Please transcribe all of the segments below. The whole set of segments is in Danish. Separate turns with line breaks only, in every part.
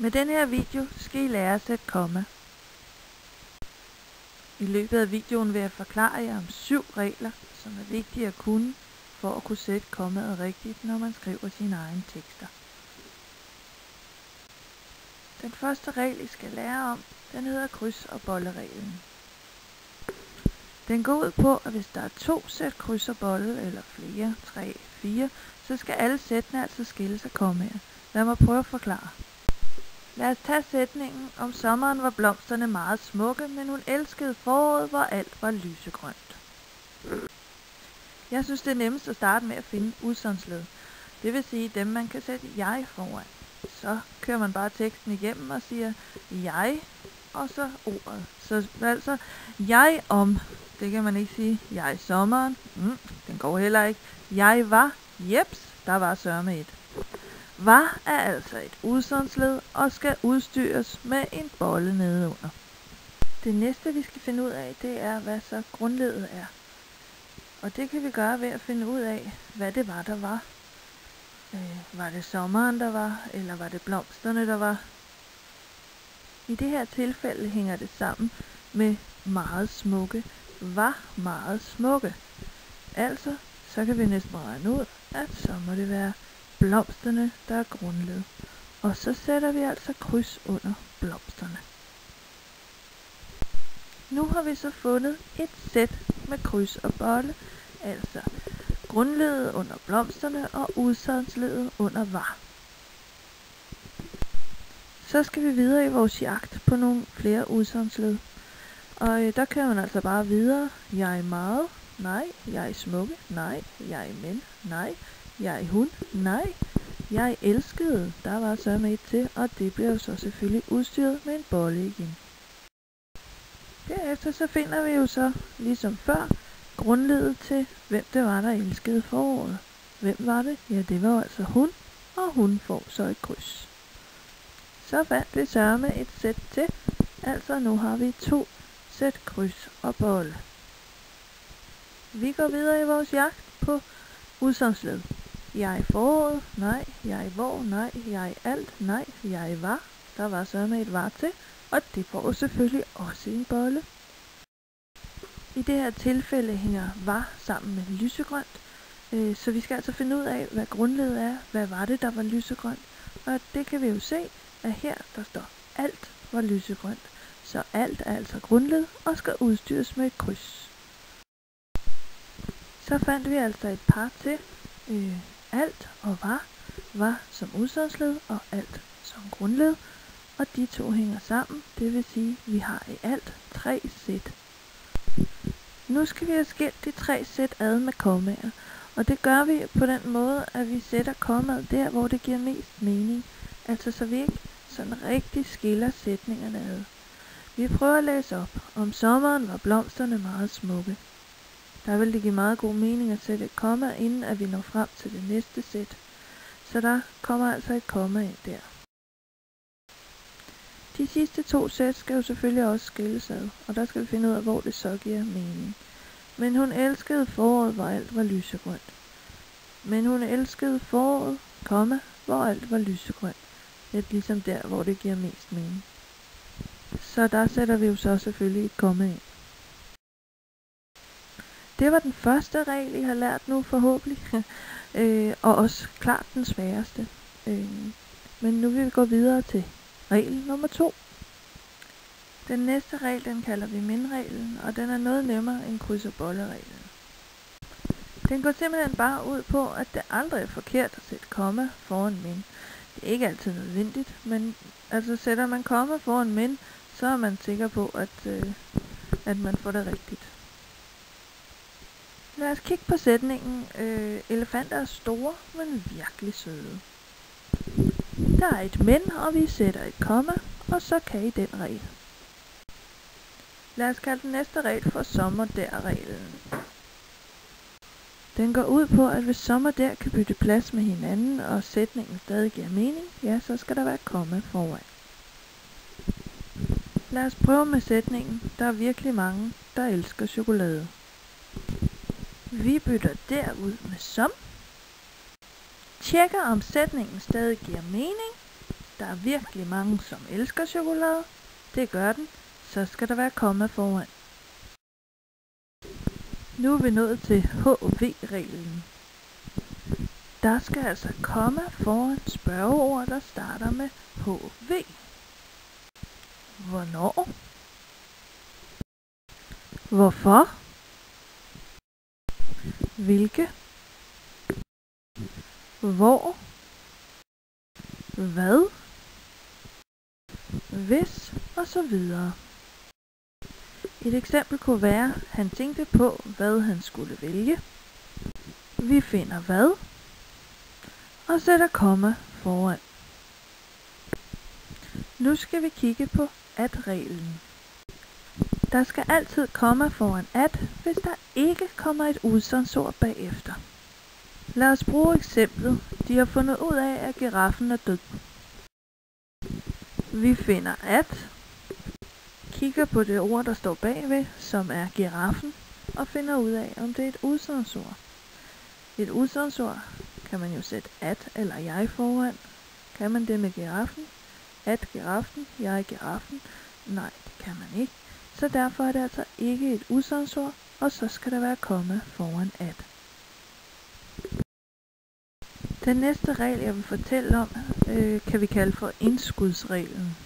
Med den her video skal I lære at sætte komma. I løbet af videoen vil jeg forklare jer om 7 regler, som er vigtige at kunne, for at kunne sætte kommaet rigtigt, når man skriver sine egne tekster. Den første regel, I skal lære om, den hedder kryds- og bollereglen. Den går ud på, at hvis der er 2 sæt kryds og bolle, eller flere, 3, 4, så skal alle sættene altså skilles af kommaer. Lad mig prøve at forklare. Lad os tage sætningen: om sommeren var blomsterne meget smukke, men hun elskede foråret, hvor alt var lysegrønt. Jeg synes, det er nemmest at starte med at finde udsagnsled. Det vil sige dem, man kan sætte jeg foran. Så kører man bare teksten igennem og siger jeg, og så ordet. Så altså, jeg om, det kan man ikke sige. Jeg sommeren, den går heller ikke. Jeg var, jeps, der var sørme et. Var er altså et udsagnsled og skal udstyres med en bolle nedenunder. Det næste, vi skal finde ud af, det er, hvad så grundledet er. Og det kan vi gøre ved at finde ud af, hvad det var, der var. Var det sommeren, der var, eller var det blomsterne, der var? I det her tilfælde hænger det sammen med meget smukke, var meget smukke. Altså, så kan vi næsten regne ud, at så må det være blomsterne, der er grundled. Og så sætter vi altså kryds under blomsterne. Nu har vi så fundet et sæt med kryds og bolle, altså grundledet under blomsterne og udsagnsledet under var. Så skal vi videre i vores jagt på nogle flere udsagnsled. Og der kører man altså bare videre. Jeg meget, nej. Jeg smukke, nej. Jeg men, nej. Jeg hun, nej. Jeg elskede, der var så med et til, og det bliver jo så selvfølgelig udstyret med en bolle igen. Derefter så finder vi jo så, ligesom før, grundledet til, hvem det var, der elskede foråret. Hvem var det? Ja, det var altså hun, og hun får så et kryds. Så fandt vi sørme et sæt til, altså nu har vi 2 sæt kryds og bolle. Vi går videre i vores jagt på udsagnsled. Jeg foråret, nej. Jeg hvor, nej. Jeg alt, nej. Jeg var, der var sørme et var til, og det får selvfølgelig også en bolle. I det her tilfælde hænger var sammen med lysegrønt, så vi skal altså finde ud af, hvad grundledet er. Hvad var det, der var lysegrønt? Og det kan vi jo se, at her der står alt var lysegrønt. Så alt er altså grundled og skal udstyres med et kryds. Så fandt vi altså et par til. Alt og var som udsagsled og alt som grundled. Og de to hænger sammen, det vil sige, at vi har i alt 3 sæt. Nu skal vi have skilt de 3 sæt ad med kommaer, og det gør vi på den måde, at vi sætter kommaet der, hvor det giver mest mening. Altså så vi ikke sådan rigtig skiller sætningerne ad. Vi prøver at læse op. Om sommeren var blomsterne meget smukke. Der vil det give meget god mening at sætte et komma, inden at vi når frem til det næste sæt. Så der kommer altså et komma ind der. De sidste 2 sæt skal jo selvfølgelig også skilles ad, og der skal vi finde ud af, hvor det så giver mening. Men hun elskede foråret, hvor alt var lysegrønt. Men hun elskede foråret, hvor alt var lysegrønt. Lidt ligesom der, hvor det giver mest mening. Så der sætter vi jo så selvfølgelig et komma ind. Det var den første regel, I har lært nu forhåbentlig, og også klart den sværeste. Men nu vil vi gå videre til regel nummer 2. Den næste regel, den kalder vi men-reglen, og den er noget nemmere end kryds- og bolle-reglen. Den går simpelthen bare ud på, at det aldrig er forkert at sætte komma foran men. Det er ikke altid nødvendigt, men altså sætter man komma foran men, så er man sikker på, at man får det rigtigt. Lad os kigge på sætningen. Elefanter er store, men virkelig søde. Der er et men, og vi sætter et komma, og så kan I den regel. Lad os kalde den næste regel for sommer der-reglen. Den går ud på, at hvis sommer der kan bytte plads med hinanden, og sætningen stadig giver mening, ja, så skal der være et komma foran. Lad os prøve med sætningen. Der er virkelig mange, der elsker chokolade. Vi bytter derud med som. Tjekker om sætningen stadig giver mening. der er virkelig mange, som elsker chokolade. Det gør den. Så skal der være komma foran. Nu er vi nået til HV-reglen. Der skal altså komma foran spørgeord, der starter med HV. Hvornår? Hvorfor? Hvilke? Hvor? Hvad? Hvis? Og så videre. Et eksempel kunne være, han tænkte på, hvad han skulle vælge. Vi finder hvad, og sætter komma foran. Nu skal vi kigge på at-reglen. Der skal altid komma foran at, hvis der ikke kommer et udsagnsord bagefter. Lad os bruge eksemplet. De har fundet ud af, at giraffen er død. Vi finder at, kigger på det ord, der står bagved, som er giraffen, og finder ud af, om det er et udsagnsord. Et udsagnsord kan man jo sætte at eller jeg foran. Kan man det med giraffen? At giraffen, jeg giraffen? Nej, det kan man ikke. Så derfor er det altså ikke et udsagnsord, og så skal der være komma foran at. Den næste regel, jeg vil fortælle om, kan vi kalde for indskudsreglen.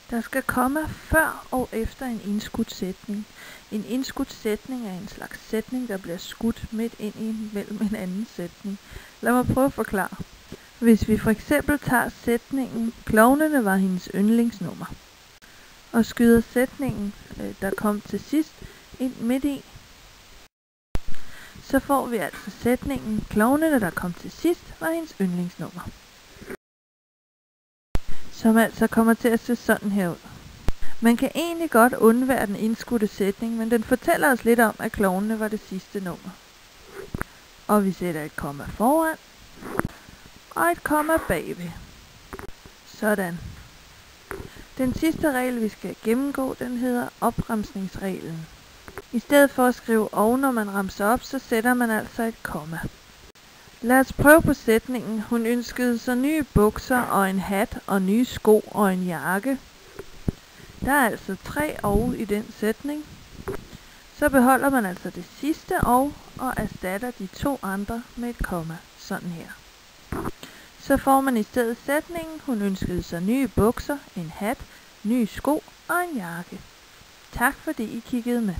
Der skal komma før og efter en indskudt sætning. En indskudt sætning er en slags sætning, der bliver skudt midt ind mellem en anden sætning. Lad mig prøve at forklare. Hvis vi for eksempel tager sætningen, klovnene var hendes yndlingsnummer, og skyder sætningen, der kom til sidst, ind midt i, så får vi altså sætningen, klovnene, der kom til sidst, var hendes yndlingsnummer. Som altså kommer til at se sådan her ud. Man kan egentlig godt undvære den indskudte sætning, men den fortæller os lidt om, at klovnene var det sidste nummer. Og vi sætter et komma foran, og et komma bagved. Sådan. Den sidste regel, vi skal gennemgå, den hedder opremsningsreglen. I stedet for at skrive og, når man remser op, så sætter man altså et komma. Lad os prøve på sætningen. Hun ønskede sig nye bukser og en hat og nye sko og en jakke. Der er altså 3 og i den sætning. Så beholder man altså det sidste og erstatter de 2 andre med et komma. Sådan her. Så får man i stedet sætningen, hun ønskede sig nye bukser, en hat, nye sko og en jakke. Tak fordi I kiggede med.